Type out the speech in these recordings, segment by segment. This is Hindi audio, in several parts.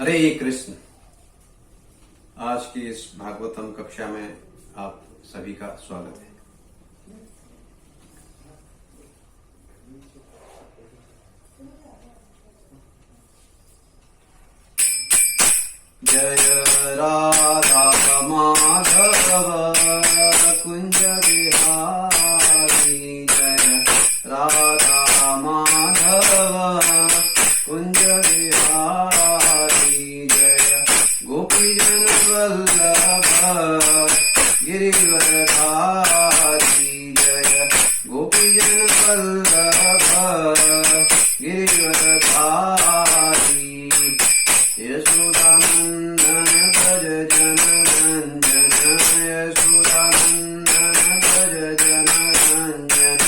हरे कृष्ण। आज की इस भागवतम कक्षा में आप सभी का स्वागत है। जय राधा माधव कुंज विहारी, जय राधा माधव कुंज विहारी, जय गोपीजन वल्लभ गिरिवरधारी, जय गोपीजन वल्लभ गिरिवरधारी, यशोदानंदन व्रज जन रंजन, यशोदानंदन व्रज जन रंजन,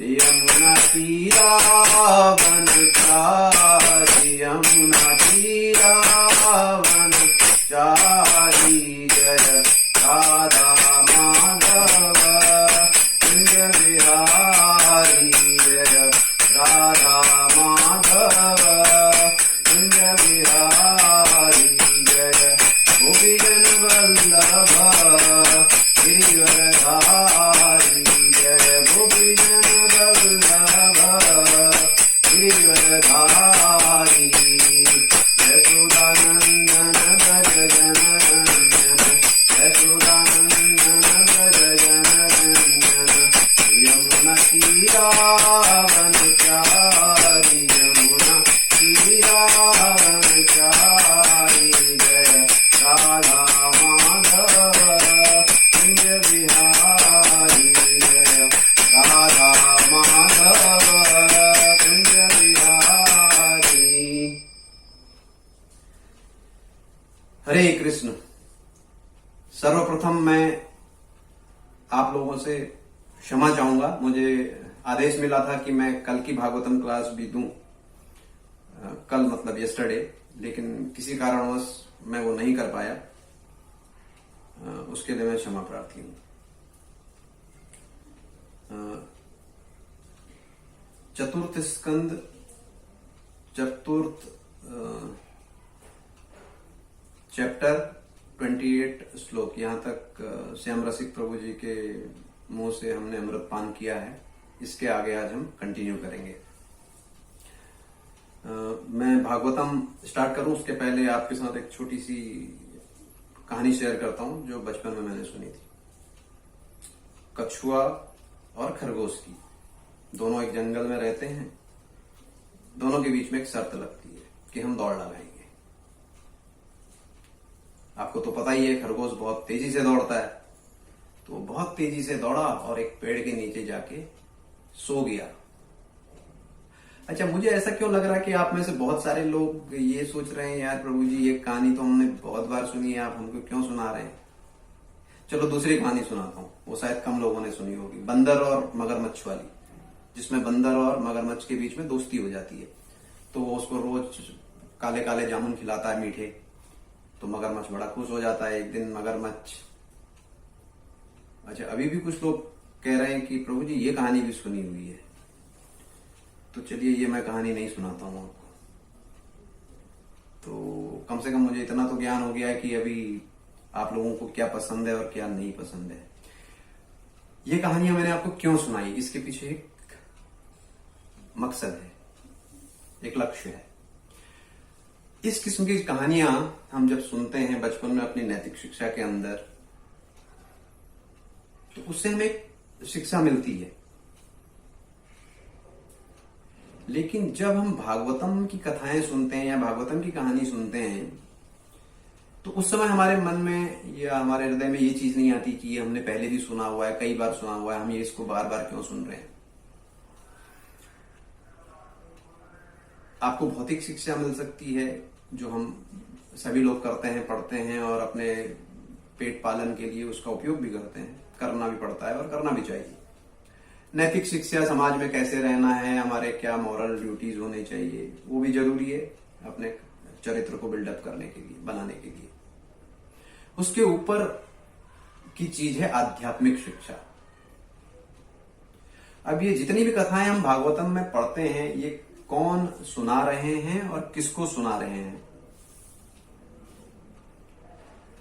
यमुना तीरावन चारी, यमुना तीरावन चारी, जय राधा माधव कुंज विहारी, जय राधा माधव कुंज विहारी, जय गोपीजन वल्लभ गिरिवरधारी, जय गोपीजन वल्लभ गिरिवरधारी, यशोदानंदन व्रज जन रंजन, यशोदानंदन व्रज जन रंजन, यमुना तीरावन चारी, यमुना तीरावन चारी, जय राधा माधव कुंज विहारी, जय राधा माधव कुंज विहारी। हरे कृष्ण। सर्वप्रथम मैं आप लोगों से क्षमा चाहूंगा। मुझे आदेश मिला था कि मैं कल की भागवतम क्लास भी दूं, कल मतलब यस्टरडे, लेकिन किसी कारणवश मैं वो नहीं कर पाया। उसके लिए मैं क्षमा प्रार्थी हूं। चतुर्थ स्कंद चतुर्थ चैप्टर 28 श्लोक, यहां तक श्याम रसिक प्रभु जी के मुंह से हमने अमृत पान किया है। इसके आगे आज हम कंटिन्यू करेंगे। मैं भागवतम स्टार्ट करूं उसके पहले आपके साथ एक छोटी सी कहानी शेयर करता हूं जो बचपन में मैंने सुनी थी। कछुआ और खरगोश की, दोनों एक जंगल में रहते हैं। दोनों के बीच में एक शर्त लगती है कि हम दौड़ लगाएंगे। आपको तो पता ही है, खरगोश बहुत तेजी से दौड़ता है, तो बहुत तेजी से दौड़ा और एक पेड़ के नीचे जाके सो गया। अच्छा, मुझे ऐसा क्यों लग रहा है कि आप में से बहुत सारे लोग ये सोच रहे हैं, यार प्रभु जी ये कहानी तो हमने बहुत बार सुनी है, आप हमको क्यों सुना रहे हैं। चलो दूसरी कहानी सुनाता हूं, वो शायद कम लोगों ने सुनी होगी। बंदर और मगरमच्छ वाली, जिसमें बंदर और मगरमच्छ के बीच में दोस्ती हो जाती है। तो वो उसको रोज काले काले जामुन खिलाता है मीठे, तो मगरमच्छ बड़ा खुश हो जाता है। एक दिन मगरमच्छ, अच्छा अभी भी कुछ लोग कह रहे हैं कि प्रभु जी ये कहानी भी सुनी हुई है, तो चलिए ये मैं कहानी नहीं सुनाता हूं आपको। तो कम से कम मुझे इतना तो ज्ञान हो गया है कि अभी आप लोगों को क्या पसंद है और क्या नहीं पसंद है। ये कहानियां मैंने आपको क्यों सुनाई, इसके पीछे एक मकसद है, एक लक्ष्य है। इस किस्म की कहानियां हम जब सुनते हैं बचपन में अपनी नैतिक शिक्षा के अंदर, तो उससे हमें एक शिक्षा मिलती है। लेकिन जब हम भागवतम की कथाएं सुनते हैं या भागवतम की कहानी सुनते हैं, तो उस समय हमारे मन में या हमारे हृदय में ये चीज नहीं आती कि ये हमने पहले भी सुना हुआ है, कई बार सुना हुआ है, हम ये इसको बार बार क्यों सुन रहे हैं। आपको भौतिक शिक्षा मिल सकती है जो हम सभी लोग करते हैं, पढ़ते हैं और अपने पेट पालन के लिए उसका उपयोग भी करते हैं, करना भी पड़ता है और करना भी चाहिए। नैतिक शिक्षा, समाज में कैसे रहना है, हमारे क्या मॉरल ड्यूटीज होने चाहिए, वो भी जरूरी है अपने चरित्र को बिल्डअप करने के लिए, बनाने के लिए। उसके ऊपर की चीज है आध्यात्मिक शिक्षा। अब ये जितनी भी कथाएं हम भागवतम में पढ़ते हैं, ये कौन सुना रहे हैं और किसको सुना रहे हैं,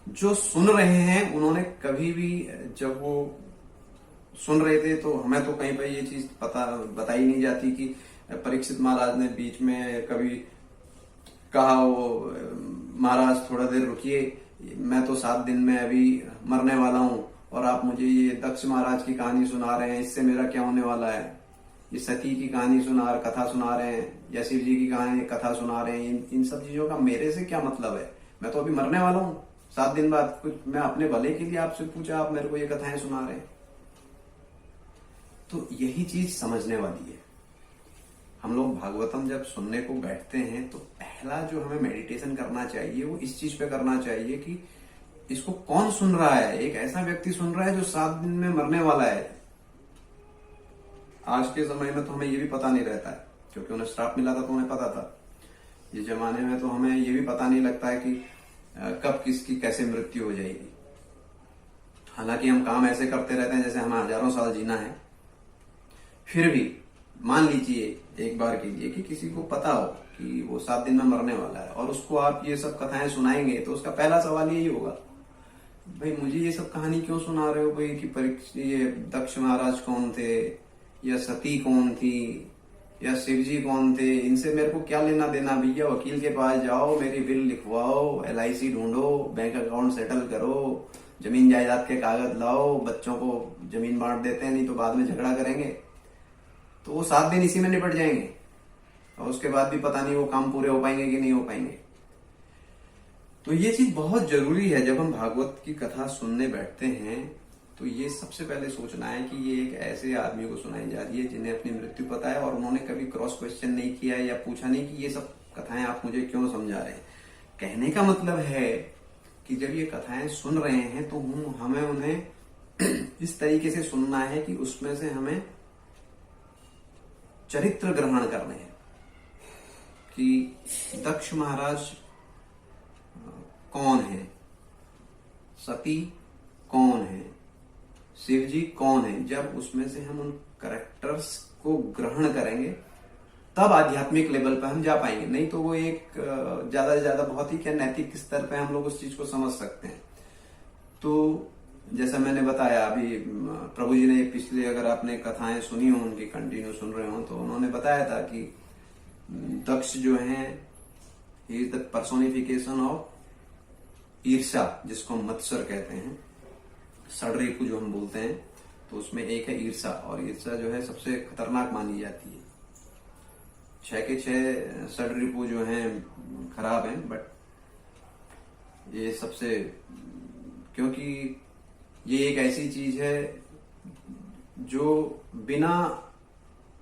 जो सुन रहे हैं उन्होंने कभी भी, जब वो सुन रहे थे तो हमें तो कहीं पर ये चीज बताई नहीं जाती कि परीक्षित महाराज ने बीच में कभी कहा वो महाराज थोड़ा देर रुकिए, मैं तो 7 दिन में अभी मरने वाला हूं और आप मुझे ये दक्ष महाराज की कहानी सुना रहे हैं, इससे मेरा क्या होने वाला है। ये सती की कहानी कथा सुना रहे हैं या शिव जी की कहानी कथा सुना रहे हैं, इन सब चीजों का मेरे से क्या मतलब है। मैं तो अभी मरने वाला हूं 7 दिन बाद। कुछ मैं अपने भले के लिए आपसे पूछा, आप मेरे को ये कथाएं सुना रहे हैं। तो यही चीज समझने वाली है। हम लोग भागवतम जब सुनने को बैठते हैं तो पहला जो हमें मेडिटेशन करना चाहिए वो इस चीज पे करना चाहिए कि इसको कौन सुन रहा है। एक ऐसा व्यक्ति सुन रहा है जो 7 दिन में मरने वाला है। आज के समय में तो हमें ये भी पता नहीं रहता है, क्योंकि उन्हें श्राप मिला था तो उन्हें पता था। ये जमाने में तो हमें ये भी पता नहीं लगता है कि कब किसकी कैसे मृत्यु हो जाएगी। हालांकि हम काम ऐसे करते रहते हैं जैसे हमें हजारों साल जीना है। फिर भी मान लीजिए एक बार के लिए कि किसी को पता हो कि वो 7 दिन में मरने वाला है और उसको आप ये सब कथाएं सुनाएंगे, तो उसका पहला सवाल यही होगा, भाई मुझे ये सब कहानी क्यों सुना रहे हो भाई, कि ये दक्ष महाराज कौन थे या सती कौन थी या शिव जी कौन थे, इनसे मेरे को क्या लेना देना। भैया वकील के पास जाओ, मेरी बिल लिखवाओ, LIC ढूंढो, बैंक अकाउंट सेटल करो, जमीन जायदाद के कागज लाओ, बच्चों को जमीन बांट देते हैं, नहीं तो बाद में झगड़ा करेंगे। तो वो 7 दिन इसी में निपट जाएंगे और उसके बाद भी पता नहीं वो काम पूरे हो पाएंगे कि नहीं हो पाएंगे। तो ये चीज बहुत जरूरी है। जब हम भागवत की कथा सुनने बैठते हैं तो ये सबसे पहले सोचना है कि ये एक ऐसे आदमी को सुनाई जा रही है जिन्हें अपनी मृत्यु पता है और उन्होंने कभी क्रॉस क्वेश्चन नहीं किया या पूछा नहीं कि ये सब कथाएं आप मुझे क्यों समझा रहे हैं। कहने का मतलब है कि जब ये कथाएं सुन रहे हैं तो हमें उन्हें इस तरीके से सुनना है कि उसमें से हमें चरित्र ग्रहण करने हैं कि दक्ष महाराज कौन है, सती कौन है, शिव जी कौन है। जब उसमें से हम उन कैरेक्टर्स को ग्रहण करेंगे तब आध्यात्मिक लेवल पर हम जा पाएंगे। नहीं तो वो एक ज्यादा से ज्यादा बहुत ही क्या नैतिक स्तर पे हम लोग उस चीज को समझ सकते हैं। तो जैसा मैंने बताया अभी, प्रभु जी ने पिछले, अगर आपने कथाएं सुनी हो, उनकी कंटिन्यू सुन रहे हो, तो उन्होंने बताया था कि दक्ष जो है he is the personification of ईर्षा, जिसको मत्सर कहते हैं, षड्रिपु जो हम बोलते हैं। तो उसमें एक है ईर्षा, और ईर्षा जो है सबसे खतरनाक मानी जाती है। 6 के 6 षड्रिपु जो हैं खराब हैं, बट ये सबसे, क्योंकि ये एक ऐसी चीज है जो बिना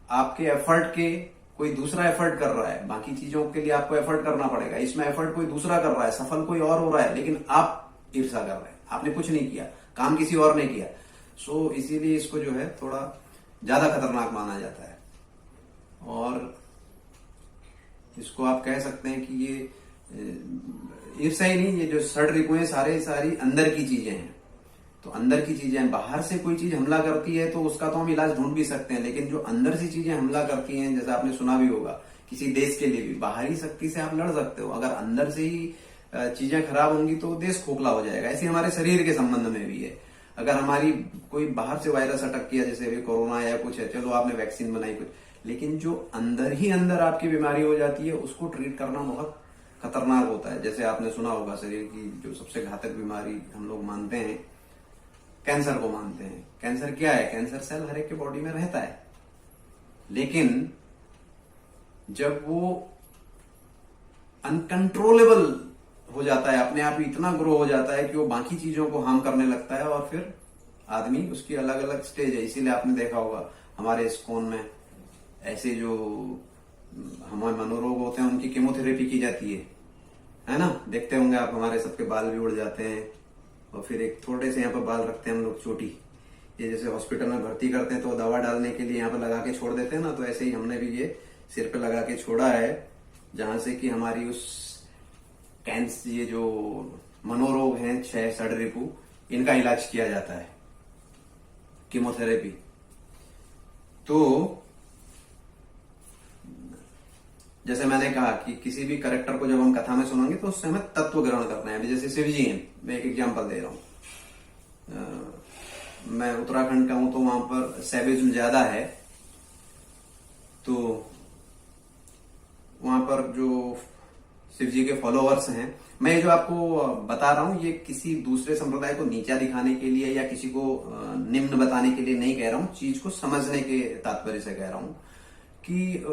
आपके एफर्ट के कोई दूसरा एफर्ट कर रहा है। बाकी चीजों के लिए आपको एफर्ट करना पड़ेगा, इसमें एफर्ट कोई दूसरा कर रहा है, सफल कोई और हो रहा है, लेकिन आप ईर्षा कर रहे हैं, आपने कुछ नहीं किया, काम किसी और ने किया। सो इसीलिए इसको जो है थोड़ा ज्यादा खतरनाक माना जाता है। और इसको आप कह सकते हैं कि ये ईर्षा ही नहीं, ये जो षड्रिपु हैं सारी अंदर की चीजें हैं। तो अंदर की चीजें, बाहर से कोई चीज हमला करती है तो उसका तो हम इलाज ढूंढ भी सकते हैं, लेकिन जो अंदर से चीजें हमला करती हैं, जैसा आपने सुना भी होगा, किसी देश के लिए भी बाहरी शक्ति से आप लड़ सकते हो, अगर अंदर से ही चीजें खराब होंगी तो देश खोखला हो जाएगा। ऐसे हमारे शरीर के संबंध में भी है। अगर हमारी कोई बाहर से वायरस अटक किया, जैसे अभी कोरोना या कुछ है, चलो आपने वैक्सीन बनाई कुछ, लेकिन जो अंदर ही अंदर आपकी बीमारी हो जाती है उसको ट्रीट करना बहुत खतरनाक होता है। जैसे आपने सुना होगा, शरीर की जो सबसे घातक बीमारी हम लोग मानते हैं, कैंसर को मानते हैं। कैंसर क्या है? कैंसर सेल हर एक के बॉडी में रहता है, लेकिन जब वो अनकंट्रोलेबल हो जाता है, अपने आप ही इतना ग्रो हो जाता है कि वो बाकी चीजों को हार्म करने लगता है, और फिर आदमी, उसकी अलग अलग स्टेज है। इसीलिए आपने देखा होगा हमारे इस्कॉन में ऐसे जो हमारे मनोरोग होते हैं उनकी केमोथेरेपी की जाती है ना। देखते होंगे आप, हमारे सबके बाल भी उड़ जाते हैं और फिर एक थोड़े से यहाँ पर बाल रखते हैं हम लोग, चोटी। ये जैसे हॉस्पिटल में भर्ती करते हैं तो दवा डालने के लिए यहाँ पर लगा के छोड़ देते हैं ना, तो ऐसे ही हमने भी ये सिर पे लगा के छोड़ा है, जहां से कि हमारी उस कैंसर, ये जो मनोरोग हैं 6 षड्रिपु, इनका इलाज किया जाता है, कीमोथेरेपी। तो जैसे मैंने कहा कि किसी भी कैरेक्टर को जब हम कथा में सुनेंगे तो उससे हमें तत्व ग्रहण करना है। जैसे शिव जी हैं, मैं एक एग्जांपल दे रहा हूं। मैं उत्तराखंड का हूं तो वहां पर सैविज्म ज्यादा है, तो वहां पर जो शिव जी के फॉलोअर्स हैं, मैं जो आपको बता रहा हूं ये किसी दूसरे संप्रदाय को नीचा दिखाने के लिए या किसी को निम्न बताने के लिए नहीं कह रहा हूं, चीज को समझने के तात्पर्य से कह रहा हूं कि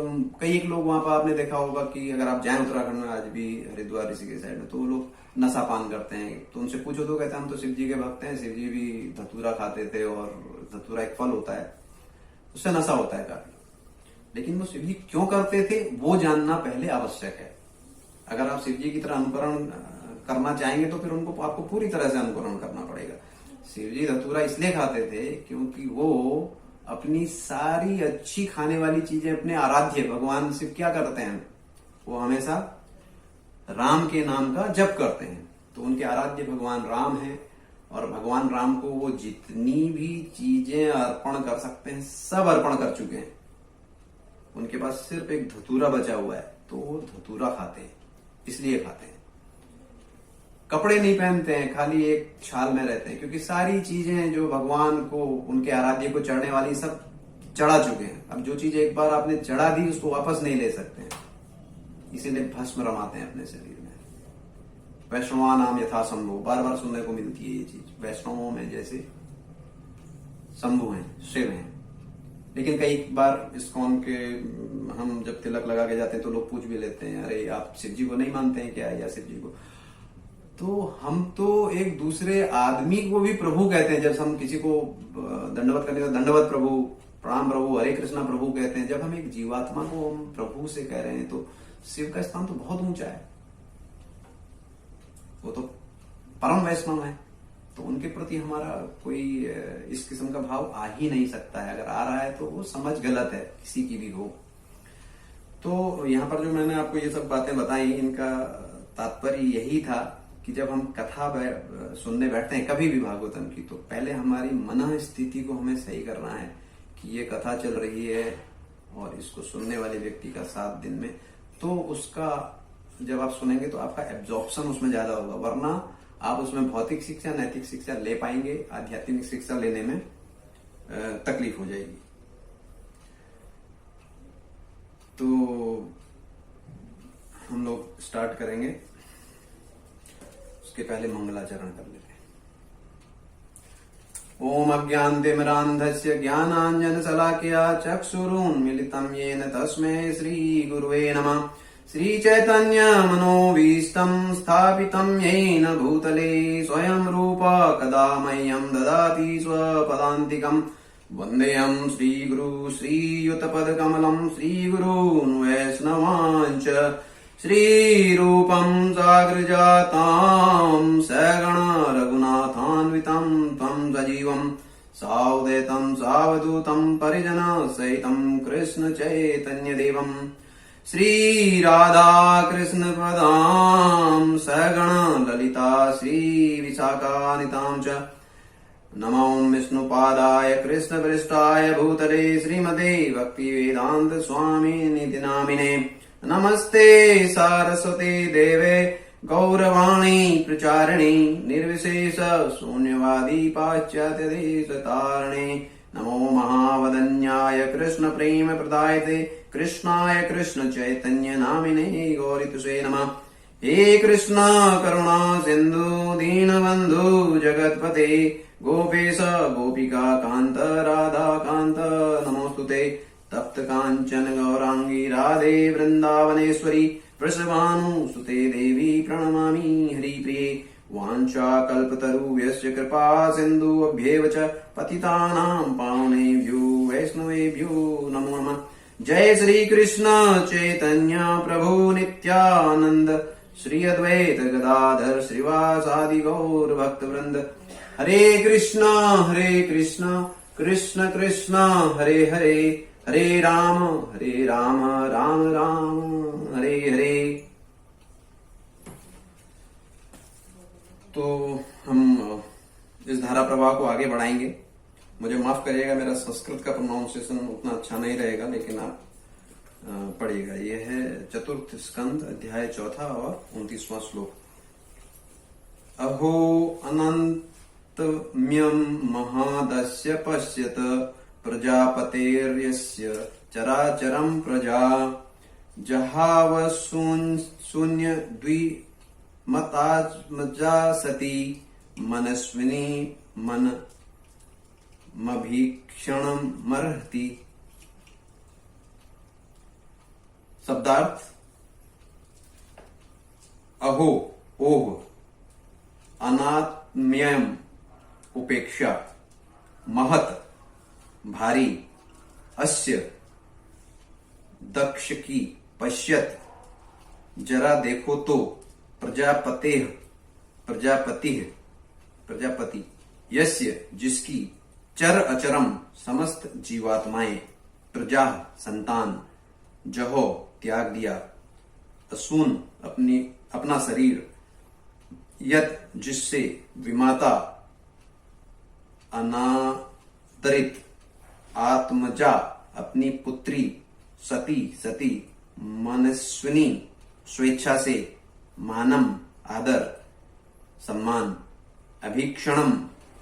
कई एक लोग वहां पर आपने देखा होगा कि अगर आप जाएं उत्तराखंड में, आज भी हरिद्वार ऋषिकेश साइड में, तो वो लोग नशा पान करते हैं। तो उनसे पूछो तो कहते हैं हम तो शिव जी के भक्त हैं, शिव जी भी धतूरा खाते थे और धतूरा एक फल होता है, उससे नशा होता है काफी। लेकिन वो शिव जी क्यों करते थे वो जानना पहले आवश्यक है। अगर आप शिव जी की तरह अनुकरण करना चाहेंगे तो फिर उनको आपको पूरी तरह से अनुकरण करना पड़ेगा। शिव जी धतूरा इसलिए खाते थे क्योंकि वो अपनी सारी अच्छी खाने वाली चीजें अपने आराध्य भगवान शिव क्या करते हैं, वो हमेशा राम के नाम का जप करते हैं। तो उनके आराध्य भगवान राम हैं और भगवान राम को वो जितनी भी चीजें अर्पण कर सकते हैं सब अर्पण कर चुके हैं। उनके पास सिर्फ एक धतूरा बचा हुआ है, तो वो धतूरा खाते हैं, इसलिए खाते हैं। कपड़े नहीं पहनते हैं, खाली एक छाल में रहते हैं, क्योंकि सारी चीजें जो भगवान को, उनके आराध्य को चढ़ने वाली सब चढ़ा चुके हैं। अब जो चीज एक बार आपने चढ़ा दी उसको वापस नहीं ले सकते हैं, इसीलिए भस्म रमाते हैं अपने शरीर में। वैष्णवा नाम यथा शंभु, बार बार सुनने को मिलती है ये चीज। वैष्णवों में जैसे शंभु हैं, शिव हैं। लेकिन कई बार इस्कॉन के हम जब तिलक लगा के जाते हैं तो लोग पूछ भी लेते हैं, अरे आप शिव जी को नहीं मानते हैं क्या, या शिव जी को? तो हम तो एक दूसरे आदमी को भी प्रभु कहते हैं। जब हम किसी को दंडवत करने का दंडवत प्रभु, प्रणाम प्रभु, हरे कृष्णा प्रभु कहते हैं। जब हम एक जीवात्मा को हम प्रभु से कह रहे हैं तो शिव का स्थान तो बहुत ऊंचा है, वो तो परम वैष्णव है। तो उनके प्रति हमारा कोई इस किस्म का भाव आ ही नहीं सकता है। अगर आ रहा है तो वो समझ गलत है, किसी की भी हो। तो यहाँ पर जो मैंने आपको ये सब बातें बताई, इनका तात्पर्य यही था कि जब हम कथा सुनने बैठते हैं कभी भी भागवतम की, तो पहले हमारी मन स्थिति को हमें सही करना है कि ये कथा चल रही है और इसको सुनने वाले व्यक्ति का 7 दिन में, तो उसका जब आप सुनेंगे तो आपका एब्जॉर्प्शन उसमें ज्यादा होगा। वरना आप उसमें भौतिक शिक्षा, नैतिक शिक्षा ले पाएंगे, आध्यात्मिक शिक्षा लेने में तकलीफ हो जाएगी। तो हम लोग स्टार्ट करेंगे, उसके पहले मंगलाचरण कर लेते हैं। ओम अज्ञानतिमिरान्धस्य ज्ञानाञ्जनशलाकया चक्षुरुन्मीलितं येन तस्मै श्री गुरुवे नमः। श्री चैतन्य मनोभीष्टं स्थापितं येन भूतले स्वयं रूप कदा मह्यं ददाति स्वपदान्तिकम्। वन्देऽहं श्रीगुरु श्रीयुतपदकमलं श्रीगुरून् वैष्णवांश्च श्रीरूपं साग्रजातां सगण रघुनाथान्वितं त्वं सजीवं सावधूतं सावधूतं परिजन सहितं कृष्ण चैतन्यदेवम्। श्री राधा कृष्ण पदां सगण ललिता श्री विशाखानितां च। नमो विष्णुपादाय कृष्ण पृष्ठाय भूतले श्रीमते भक्ति वेदांत स्वामी निधि नामिने। नमस्ते सारस्वते देवे गौरवाणी प्रचारिणे निर्विशेष शून्यवादी पाश्चात्य देश तारिणे। नमो महावदन्याय कृष्ण प्रेम प्रदायते कृष्णाय कृष्ण चैतन्य नामिने गौरितुसे नमः। हे कृष्ण करुणा सिंधु दीनबंधु जगतपते गोपेश गोपिका कांत राधा कांत नमोस्तुते। तप्त कांचन गौरांगी राधे वृंदावनेश्वरी वृषभानुसुते देवी प्रणमामि हरिप्रिये। वाञ्छाकल्पतरुभ्यश्च कृपा सिन्धुभ्येव च पतितानां पावनेभ्यो वैष्णवेभ्यो नमो नमः। जय श्री कृष्ण चैतन्य प्रभु नित्यानंद श्री अद्वैत गदाधर श्रीवासादि गौर भक्त वृंद। हरे कृष्ण कृष्ण कृष्ण हरे हरे, हरे राम राम राम हरे हरे। तो हम इस धारा प्रवाह को आगे बढ़ाएंगे। मुझे माफ करिएगा, मेरा संस्कृत का प्रोनाउंसिएशन उतना अच्छा नहीं रहेगा, लेकिन आप पढ़िएगा। यह है चतुर्थ स्कंद अध्याय 4 और 29वां श्लोक। अहो अनन्तम्यं महादस्य पश्यत प्रजापतेर्यस्य चराचरं प्रजा जहाव शून्य द्विमतात्मजा सती मनस्विनी मन मभीक्षणं मर्हति। शब्दार्थ अहो ओह, अनात्म्यम उपेक्षा, महत भारी, अस्य दक्ष की, पश्यत जरा देखो तो, प्रजापते प्रजापति, यस्य जिसकी, चर अचरम समस्त जीवात्माएं, प्रजा संतान, जहो त्याग दिया, असून अपना शरीर, यत जिससे, विमाता अनादरित, आत्मजा अपनी पुत्री, सती मनस्विनी स्वेच्छा से, मानम आदर सम्मान, अभीक्षणम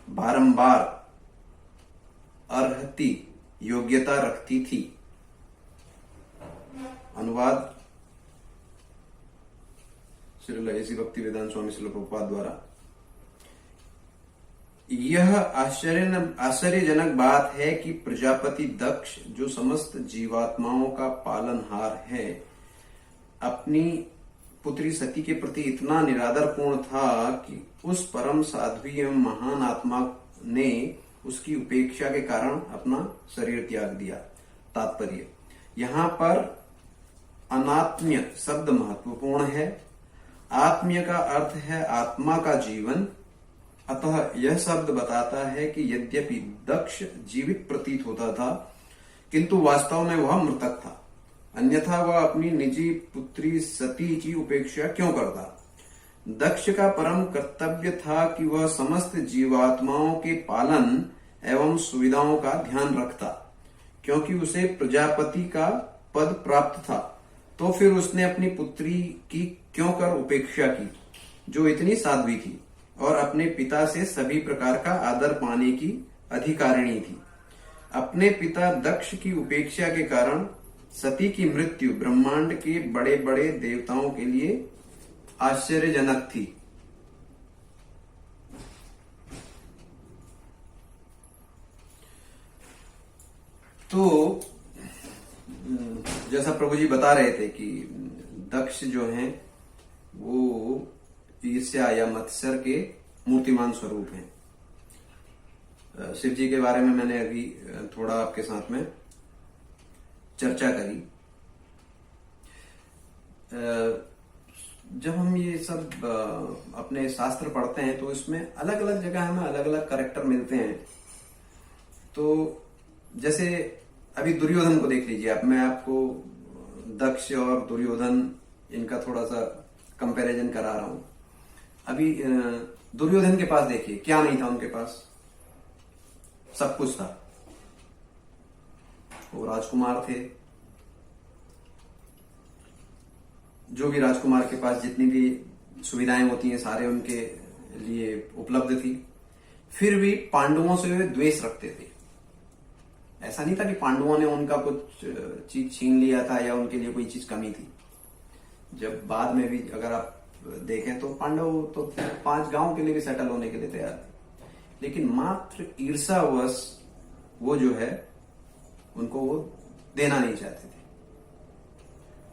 बारंबार, अर्हति योग्यता रखती थी। अनुवाद श्रील ऐसी भक्ति वेदांत स्वामी श्रील प्रभुपाद द्वारा। यह आश्चर्यजनक बात है कि प्रजापति दक्ष, जो समस्त जीवात्माओं का पालनहार है, अपनी पुत्री सती के प्रति इतना निरादरपूर्ण था कि उस परम साध्वी एवं महान आत्मा ने उसकी उपेक्षा के कारण अपना शरीर त्याग दिया। तात्पर्य, यहाँ पर अनात्म्य शब्द महत्वपूर्ण है। आत्म्य का अर्थ है आत्मा का जीवन। अतः यह शब्द बताता है कि यद्यपि दक्ष जीवित प्रतीत होता था, किंतु वास्तव में वह मृतक था, अन्यथा वह अपनी निजी पुत्री सती की उपेक्षा क्यों करता। दक्ष का परम कर्तव्य था कि वह समस्त जीवात्माओं के पालन एवं सुविधाओं का ध्यान रखता, क्योंकि उसे प्रजापति का पद प्राप्त था। तो फिर उसने अपनी पुत्री की क्यों कर उपेक्षा की, जो इतनी साध्वी थी और अपने पिता से सभी प्रकार का आदर पाने की अधिकारिणी थी। अपने पिता दक्ष की उपेक्षा के कारण सती की मृत्यु ब्रह्मांड के बड़े बड़े देवताओं के लिए आश्चर्यजनक थी। तो जैसा प्रभु जी बता रहे थे कि दक्ष जो हैं वो ईर्ष्या या मत्सर के मूर्तिमान स्वरूप हैं। शिव जी के बारे में मैंने अभी थोड़ा आपके साथ में चर्चा करी। जब हम ये सब अपने शास्त्र पढ़ते हैं तो इसमें अलग अलग जगह हमें अलग अलग कैरेक्टर मिलते हैं। तो जैसे अभी दुर्योधन को देख लीजिए आप, मैं आपको दक्ष और दुर्योधन इनका थोड़ा सा कंपैरिजन करा रहा हूं। अभी दुर्योधन के पास देखिए क्या नहीं था, उनके पास सब कुछ था। वो राजकुमार थे, जो भी राजकुमार के पास जितनी भी सुविधाएं होती हैं सारे उनके लिए उपलब्ध थी। फिर भी पांडवों से वे द्वेष रखते थे। ऐसा नहीं था कि पांडवों ने उनका कुछ चीज छीन लिया था या उनके लिए कोई चीज कमी थी। जब बाद में भी अगर आप देखें तो पांडव तो 5 गांव के लिए भी सेटल होने के लिए तैयार थे, लेकिन मात्र ईर्ष्यावश वो जो है उनको वो देना नहीं चाहते थे।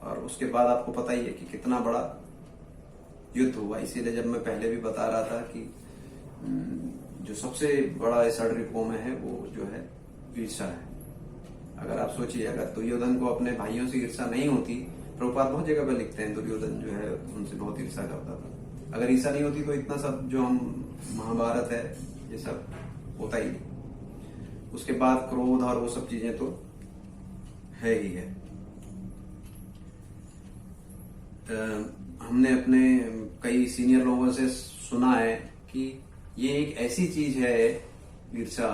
और उसके बाद आपको पता ही है कि कितना बड़ा युद्ध हुआ। इसीलिए जब मैं पहले भी बता रहा था कि जो सबसे बड़ा षड्रिपुओं में है वो जो है ईर्ष्या है। अगर आप सोचिए, अगर दुर्योधन को अपने भाइयों से ईर्ष्या नहीं होती, प्रभुपाद बहुत जगह पर लिखते हैं दुर्योधन जो है उनसे बहुत ईर्ष्या करता था। अगर ईर्ष्या नहीं होती तो इतना सब जो हम महाभारत है ये सब होता ही नहीं। उसके बाद क्रोध और वो सब चीजें तो है ही है। हमने अपने कई सीनियर लोगों से सुना है कि ये एक ऐसी चीज है ईर्ष्या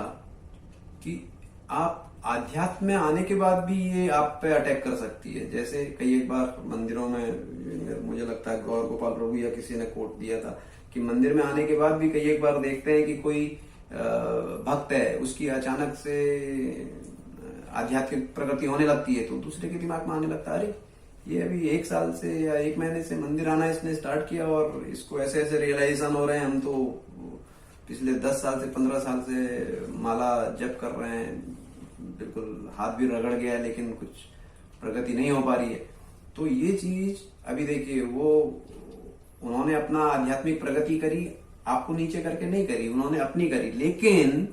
कि आप आध्यात्म में आने के बाद भी ये आप पे अटैक कर सकती है। जैसे कई एक बार मंदिरों में, मुझे लगता है गौर गोपाल प्रभु या किसी ने कोट दिया था कि मंदिर में आने के बाद भी कई एक बार देखते हैं कि कोई भक्त है, उसकी अचानक से आध्यात्मिक प्रगति होने लगती है, तो दूसरे के दिमाग में आने लगता है, अरे ये अभी 1 साल से या 1 महीने से मंदिर आना इसने स्टार्ट किया और इसको ऐसे ऐसे रियलाइजेशन हो रहे हैं, हम तो पिछले 10 साल से 15 साल से माला जप कर रहे हैं, बिल्कुल हाथ भी रगड़ गया है लेकिन कुछ प्रगति नहीं हो पा रही है। तो ये चीज अभी देखिए, वो उन्होंने अपना आध्यात्मिक प्रगति करी, आपको नीचे करके नहीं करी, उन्होंने अपनी करी। लेकिन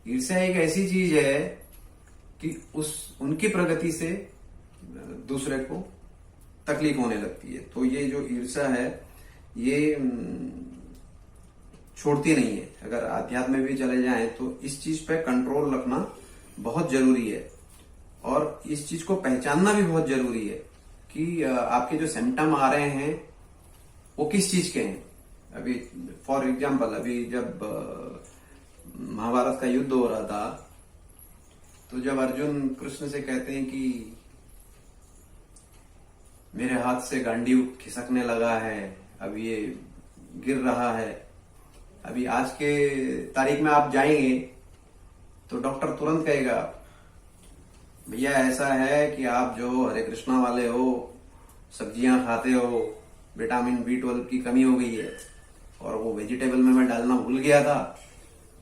ईर्ष्या एक ऐसी चीज है कि उनकी प्रगति से दूसरे को तकलीफ होने लगती है। तो ये जो ईर्ष्या है ये छोड़ती नहीं है। अगर आध्यात्म में भी चले जाएं तो इस चीज पे कंट्रोल रखना बहुत जरूरी है और इस चीज को पहचानना भी बहुत जरूरी है कि आपके जो सिम्टम आ रहे हैं वो किस चीज के हैं। अभी फॉर एग्जाम्पल, अभी जब महाभारत का युद्ध हो रहा था तो जब अर्जुन कृष्ण से कहते हैं कि मेरे हाथ से गांडीव खिसकने लगा है, अब ये गिर रहा है, अभी आज के तारीख में आप जाएंगे तो डॉक्टर तुरंत कहेगा भैया ऐसा है कि आप जो हरे कृष्णा वाले हो, सब्जियां खाते हो, विटामिन B12 की कमी हो गई है और वो वेजिटेबल में मैं डालना भूल गया था,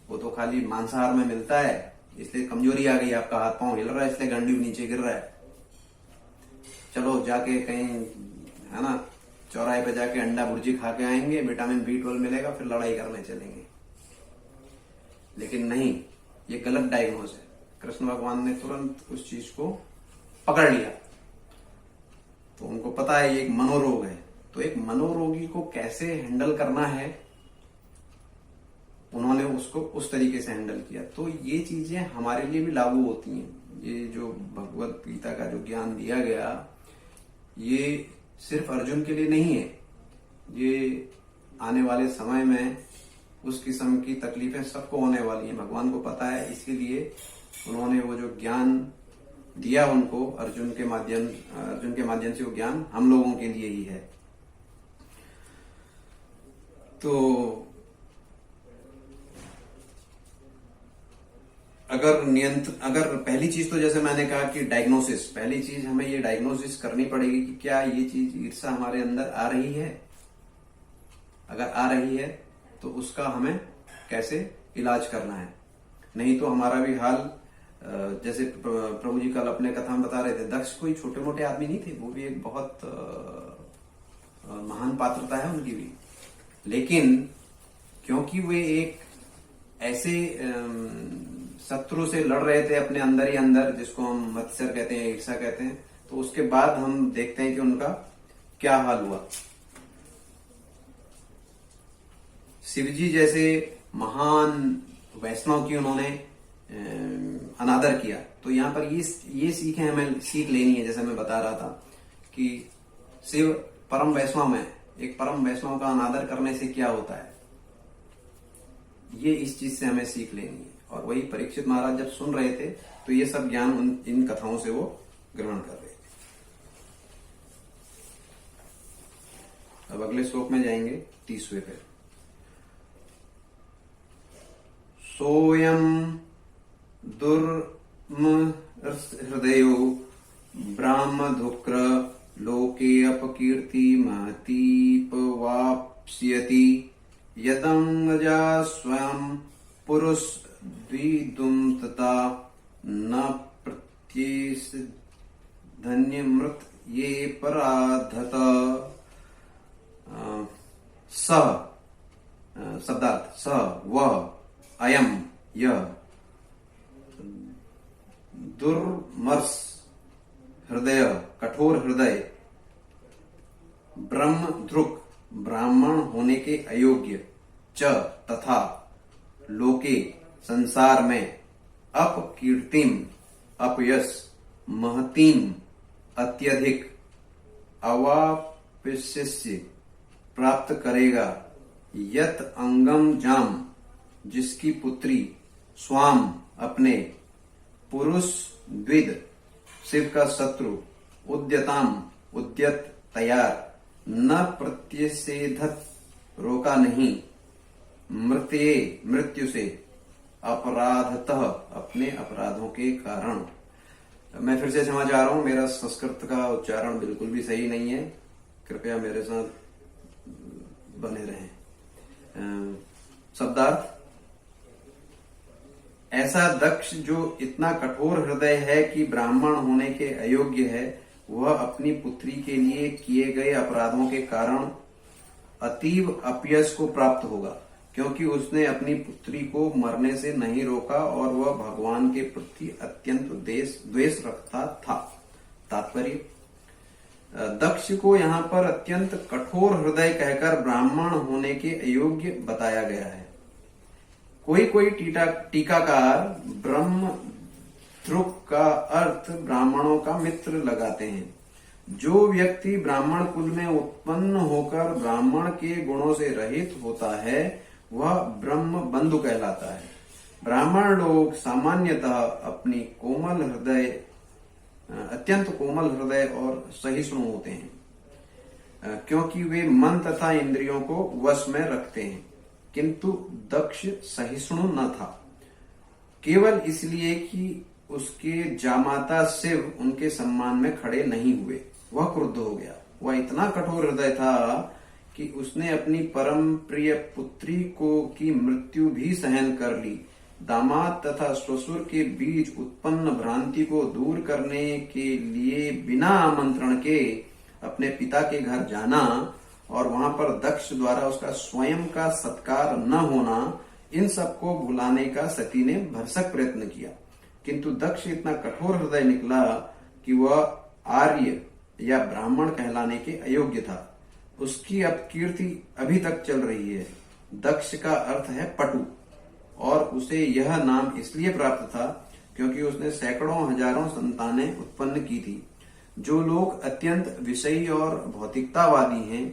वो तो खाली मांसाहार में मिलता है, इसलिए कमजोरी आ गई, आपका हाथ पांव हिल रहा है, इसलिए गांडीव नीचे गिर रहा है। चलो जाके कहीं, है ना, चौराहे पे जाके अंडा भुर्जी खा के आएंगे, विटामिन B12 मिलेगा, फिर लड़ाई करने चलेंगे। लेकिन नहीं, ये गलत डायग्नोज है। कृष्ण भगवान ने तुरंत उस चीज को पकड़ लिया। तो उनको पता है ये एक मनोरोग है, तो एक मनोरोगी को कैसे हैंडल करना है, उन्होंने उसको उस तरीके से हैंडल किया। तो ये चीजें हमारे लिए भी लागू होती हैं। ये जो भगवत गीता का जो ज्ञान दिया गया, ये सिर्फ अर्जुन के लिए नहीं है, ये आने वाले समय में उस किस्म की तकलीफें सबको होने वाली हैं, भगवान को पता है। इसीलिए उन्होंने वो जो ज्ञान दिया उनको अर्जुन के माध्यम से वो ज्ञान हम लोगों के लिए ही है। तो अगर पहली चीज तो जैसे मैंने कहा कि डायग्नोसिस, पहली चीज हमें ये डायग्नोसिस करनी पड़ेगी कि क्या ये चीज ईर्ष्या हमारे अंदर आ रही है। अगर आ रही है तो उसका हमें कैसे इलाज करना है। नहीं तो हमारा भी हाल, जैसे प्रभु जी कल अपने कथा में बता रहे थे, दक्ष कोई छोटे मोटे आदमी नहीं थे, वो भी एक बहुत महान पात्रता है उनकी भी। लेकिन क्योंकि वे एक ऐसे शत्रु से लड़ रहे थे अपने अंदर ही अंदर, जिसको हम मत्सर कहते हैं, ईर्ष्या कहते हैं, तो उसके बाद हम देखते हैं कि उनका क्या हाल हुआ। शिवजी जैसे महान वैष्णव की उन्होंने अनादर किया। तो यहाँ पर ये सीखें हमें सीख लेनी है। जैसे मैं बता रहा था कि शिव परम वैष्णव में, एक परम वैष्णव का अनादर करने से क्या होता है, ये इस चीज से हमें सीख लेनी है। और वही परीक्षित महाराज जब सुन रहे थे तो ये सब ज्ञान इन कथाओं से वो ग्रहण कर रहे थे। अब अगले श्लोक में जाएंगे 30वें पे। सोयम दुर्हृदयो ब्राह्मधुक्र लोके अपकीर्ति महतीपवाप्स्यति यदंगजा स्वयं पुरुष द्विदुम तथा न प्रत्येस धन्यमृत ये पराधत। स शब्दार्थ स वह अयम यह दुर्मर्ष हृदय कठोर हृदय ब्रह्मधृक ब्राह्मण होने के अयोग्य च तथा लोके संसार में अपकीर्तिम अपयश महतीम अत्यधिक अवाप्यस्य प्राप्त करेगा यत अंगम जाम जिसकी पुत्री स्वाम अपने पुरुष द्विद, शिव का शत्रु, उद्यताम उद्यत तैयार, न प्रत्यसेधत रोका नहीं, मृत्ये मृत्यु से, अपराधतः अपने अपराधों के कारण। मैं फिर से क्षमा चाह रहा हूं, मेरा संस्कृत का उच्चारण बिल्कुल भी सही नहीं है, कृपया मेरे साथ बने रहें। शब्दार्थ, ऐसा दक्ष जो इतना कठोर हृदय है कि ब्राह्मण होने के अयोग्य है, वह अपनी पुत्री के लिए किए गए अपराधों के कारण अतीव अपयश को प्राप्त होगा, क्योंकि उसने अपनी पुत्री को मरने से नहीं रोका और वह भगवान के प्रति अत्यंत द्वेष रखता था। तात्पर्य, दक्ष को यहाँ पर अत्यंत कठोर हृदय कहकर ब्राह्मण होने के अयोग्य बताया गया है। कोई टीकाकार ब्रह्म ध्रुक का अर्थ ब्राह्मणों का मित्र लगाते हैं। जो व्यक्ति ब्राह्मण कुल में उत्पन्न होकर ब्राह्मण के गुणों से रहित होता है, वह ब्रह्म बंधु कहलाता है। ब्राह्मण लोग सामान्यतः अपनी कोमल हृदय, अत्यंत कोमल हृदय और सहिष्णु होते हैं, क्योंकि वे मन तथा इंद्रियों को वश में रखते हैं। किंतु दक्ष सहिष्णु न था, केवल इसलिए कि उसके जामाता शिव उनके सम्मान में खड़े नहीं हुए। वह क्रुद्ध हो गया। वह इतना कठोर हृदय था कि उसने अपनी परम प्रिय पुत्री की मृत्यु भी सहन कर ली। दामाद तथा ससुर के बीच उत्पन्न भ्रांति को दूर करने के लिए बिना आमंत्रण के अपने पिता के घर जाना और वहां पर दक्ष द्वारा उसका स्वयं का सत्कार न होना, इन सबको भुलाने का सती ने भरसक प्रयत्न किया। किंतु दक्ष इतना कठोर हृदय निकला कि वह आर्य या ब्राह्मण कहलाने के अयोग्य था। उसकी अपकीर्ति अभी तक चल रही है। दक्ष का अर्थ है पटु, और उसे यह नाम इसलिए प्राप्त था क्योंकि उसने सैकड़ों हजारों संतानें उत्पन्न की थी। जो लोग अत्यंत विषयी और भौतिकतावादी हैं,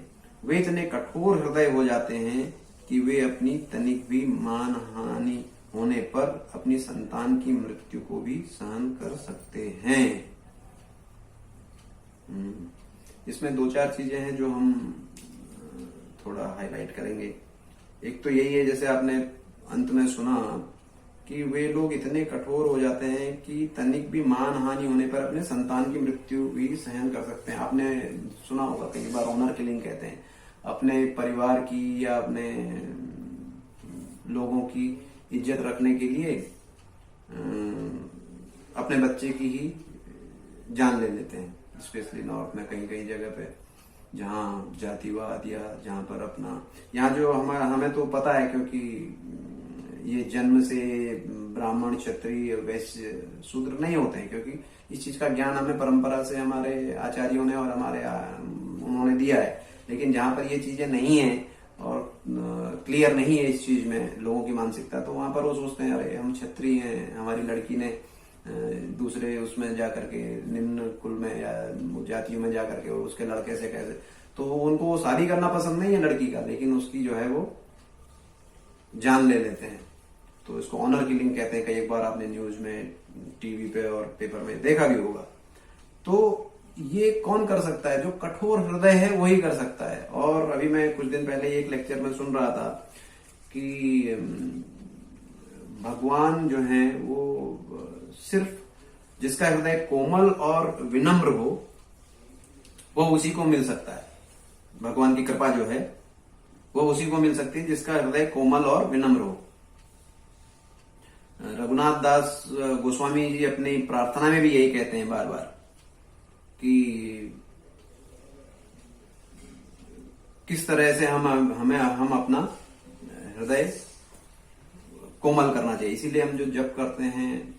वे इतने कठोर हृदय हो जाते हैं कि वे अपनी तनिक भी मान हानि होने पर अपनी संतान की मृत्यु को भी सहन कर सकते हैं। इसमें दो चार चीजें हैं जो हम थोड़ा हाईलाइट करेंगे। एक तो यही है, जैसे आपने अंत में सुना कि वे लोग इतने कठोर हो जाते हैं कि तनिक भी मान हानि होने पर अपने संतान की मृत्यु भी सहन कर सकते हैं। आपने सुना होगा कई बार ऑनर किलिंग कहते हैं। अपने परिवार की या अपने लोगों की इज्जत रखने के लिए अपने बच्चे की ही जान ले लेते हैं। स्पेशली नॉर्थ में कहीं कहीं जगह पे जहाँ जातिवाद या जहाँ पर अपना, यहाँ जो हमें तो पता है क्योंकि ये जन्म से ब्राह्मण क्षत्रिय वैश्य शूद्र नहीं होते हैं, क्योंकि इस चीज का ज्ञान हमें परंपरा से हमारे आचार्यों ने और उन्होंने दिया है। लेकिन जहाँ पर ये चीजें नहीं है और क्लियर नहीं है इस चीज में लोगों की मानसिकता, तो वहां पर वो सोचते हैं अरे हम क्षत्रिय हैं, हमारी लड़की ने दूसरे उसमें जाकर के निम्न कुल में या जातियों में जाकर के उसके लड़के से कैसे, तो उनको वो शादी करना पसंद नहीं है लड़की का, लेकिन उसकी जो है वो जान ले लेते हैं। तो इसको ऑनर किलिंग कहते हैं। कई बार आपने न्यूज में, टीवी पे और पेपर में देखा भी होगा। तो ये कौन कर सकता है? जो कठोर हृदय है वही कर सकता है। और अभी मैं कुछ दिन पहले एक लेक्चर में सुन रहा था कि भगवान जो है वो सिर्फ जिसका हृदय कोमल और विनम्र हो वो उसी को मिल सकता है। भगवान की कृपा जो है वो उसी को मिल सकती है जिसका हृदय कोमल और विनम्र हो। रघुनाथ दास गोस्वामी जी अपनी प्रार्थना में भी यही कहते हैं बार बार कि किस तरह से हम अपना हृदय कोमल करना चाहिए। इसीलिए हम जो जप करते हैं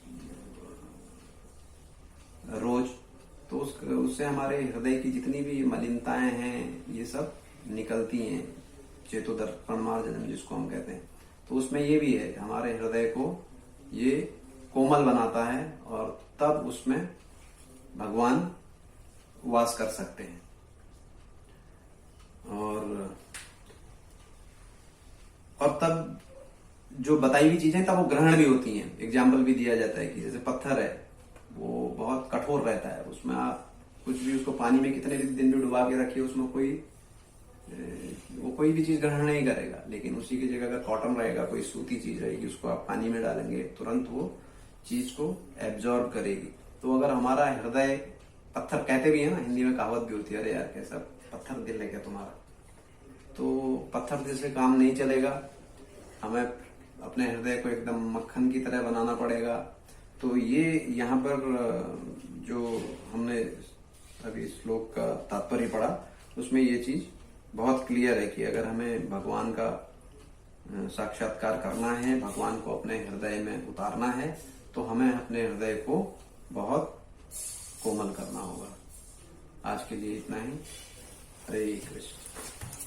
रोज, तो उससे हमारे हृदय की जितनी भी मलिनताएं हैं ये सब निकलती हैं। चेतोदर्पण मार्जनम जिसको हम कहते हैं, तो उसमें ये भी है, हमारे हृदय को ये कोमल बनाता है और तब उसमें भगवान वास कर सकते हैं। और तब जो बताई हुई चीजें तब वो ग्रहण भी होती हैं। एग्जाम्पल भी दिया जाता है कि जैसे पत्थर है, वो बहुत कठोर रहता है, उसमें आप कुछ भी उसको पानी में कितने भी दिन भी डुबा के रखिए, उसमें वो कोई भी चीज ग्रहण नहीं करेगा। लेकिन उसी की जगह अगर कॉटन रहेगा, कोई सूती चीज रहेगी, उसको आप पानी में डालेंगे, तुरंत वो चीज को एब्जॉर्ब करेगी। तो अगर हमारा हृदय, पत्थर कहते भी है ना, हिंदी में कहावत भी होती है, अरे यार कैसा पत्थर दिल है क्या तुम्हारा। तो पत्थर दिल से काम नहीं चलेगा, हमें अपने हृदय को एकदम मक्खन की तरह बनाना पड़ेगा। तो ये यहाँ पर जो हमने अभी श्लोक का तात्पर्य पढ़ा, उसमें ये चीज बहुत क्लियर है कि अगर हमें भगवान का साक्षात्कार करना है, भगवान को अपने हृदय में उतारना है, तो हमें अपने हृदय को बहुत कोमल करना होगा। आज के लिए इतना ही। हरे कृष्ण।